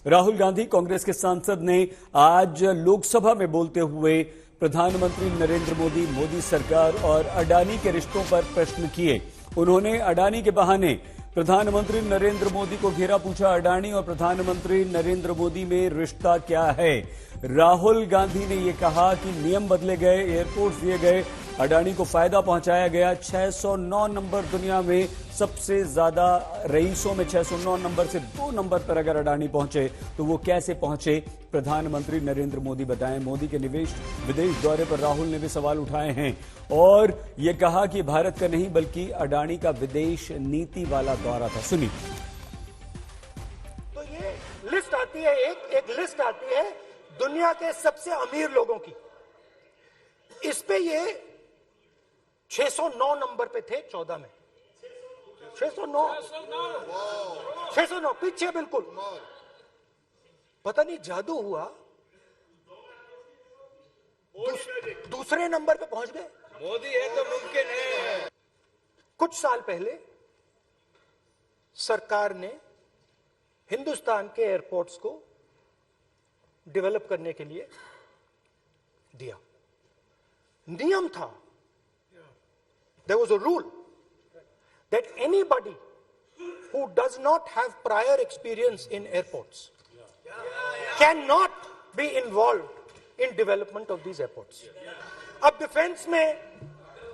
राहुल गांधी कांग्रेस के सांसद ने आज लोकसभा में बोलते हुए प्रधानमंत्री नरेंद्र मोदी सरकार और अडानी के रिश्तों पर प्रश्न किए। उन्होंने अडानी के बहाने प्रधानमंत्री नरेंद्र मोदी को घेरा, पूछा अडानी और प्रधानमंत्री नरेंद्र मोदी में रिश्ता क्या है। राहुल गांधी ने यह कहा कि नियम बदले गए, एयरपोर्ट्स दिए गए, अडानी को फायदा पहुंचाया गया। 609 नंबर दुनिया में सबसे ज्यादा रईसों में 609 नंबर से 2 नंबर पर अगर अडानी पहुंचे तो वो कैसे पहुंचे, प्रधानमंत्री नरेंद्र मोदी बताएं। मोदी के विदेश दौरे पर राहुल ने भी सवाल उठाए हैं और ये कहा कि भारत का नहीं बल्कि अडानी का विदेश नीति वाला दौरा था। सुनिए। तो ये लिस्ट आती है, एक लिस्ट आती है दुनिया के सबसे अमीर लोगों की। इस पे ये 609 नंबर पे थे 14 में। 609 पीछे बिल्कुल। पता नहीं जादू हुआ, दूसरे नंबर पे पहुंच गए। मोदी है तो मुमकिन है। कुछ साल पहले सरकार ने हिंदुस्तान के एयरपोर्ट्स को डेवलप करने के लिए दिया। नियम था, there was a rule that anybody who does not have prior experience in airports cannot be involved in development of these airports. अब डिफेंस में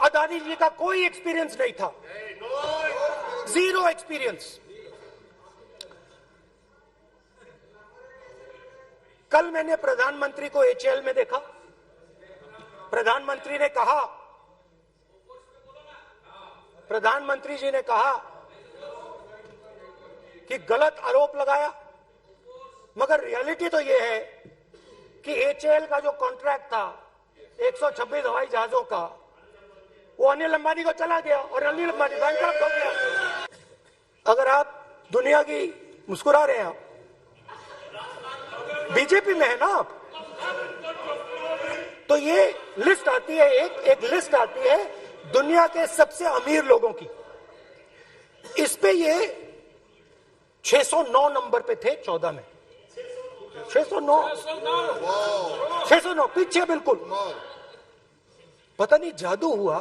अदानी जी का कोई एक्सपीरियंस नहीं था, जीरो एक्सपीरियंस। कल मैंने प्रधानमंत्री को एचएएल में देखा। प्रधानमंत्री जी ने कहा कि गलत आरोप लगाया, मगर रियलिटी तो यह है कि एचएएल का जो कॉन्ट्रैक्ट था 126 हवाई जहाजों का, वो अनिल अंबानी को चला गया और अनिल अंबानी बैंकरप्ट हो गया। अगर आप दुनिया की मुस्कुरा रहे हैं, आप बीजेपी में है ना आप, तो ये लिस्ट आती है, एक लिस्ट आती है दुनिया के सबसे अमीर लोगों की। इस पे ये 609 नंबर पे थे 14 में। 609 पीछे बिल्कुल। पता नहीं जादू हुआ,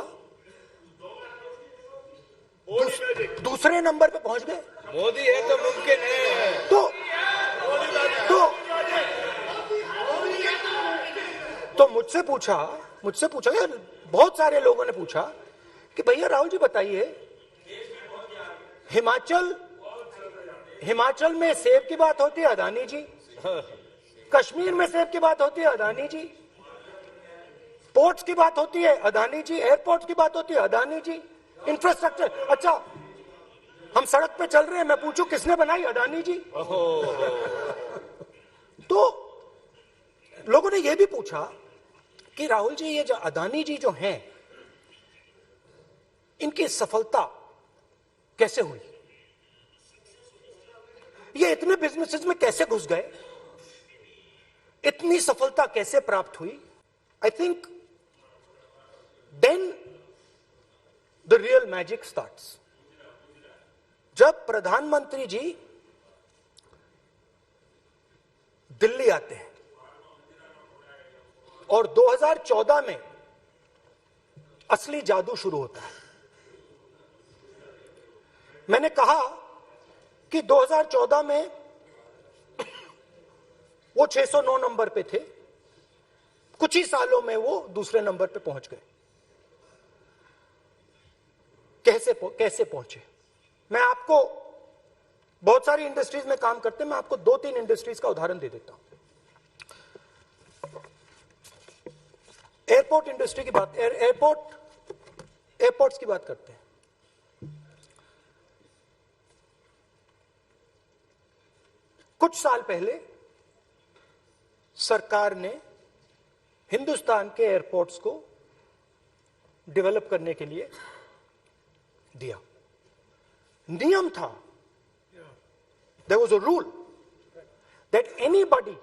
दूसरे नंबर पे पहुंच गए। मोदी है तो मुमकिन है। तो मुझसे पूछा यार, बहुत सारे लोगों ने पूछा कि भैया राहुल जी बताइए, हिमाचल में सेब की बात होती है, अडानी जी। कश्मीर में सेब की बात होती है, अडानी जी। पोर्ट्स की बात होती है, अडानी जी। एयरपोर्ट्स की बात होती है, अडानी जी। इंफ्रास्ट्रक्चर, अच्छा हम सड़क पे चल रहे हैं, मैं पूछूं किसने बनाई, अडानी जी। तो लोगों ने यह भी पूछा कि राहुल जी ये जो अडानी जी जो हैं, इनकी सफलता कैसे हुई, ये इतने बिजनेसेस में कैसे घुस गए, इतनी सफलता कैसे प्राप्त हुई। I think then the real magic starts. जब प्रधानमंत्री जी दिल्ली आते हैं और 2014 में असली जादू शुरू होता है। मैंने कहा कि 2014 में वो 609 नंबर पे थे, कुछ ही सालों में वो दूसरे नंबर पे पहुंच गए। कैसे पहुंचे? मैं आपको, बहुत सारी इंडस्ट्रीज में काम करते हैं, मैं आपको 2-3 इंडस्ट्रीज का उदाहरण दे देता हूं। एयरपोर्ट इंडस्ट्री की बात, एयरपोर्ट्स की बात करते हैं। कुछ साल पहले सरकार ने हिंदुस्तान के एयरपोर्ट्स को डेवलप करने के लिए दिया। नियम था, there was a rule that anybody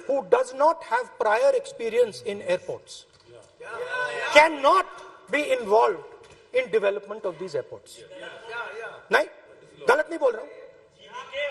who does not have prior experience in airports cannot be involved in development of these airports. नहीं, गलत नहीं बोल रहा हूं।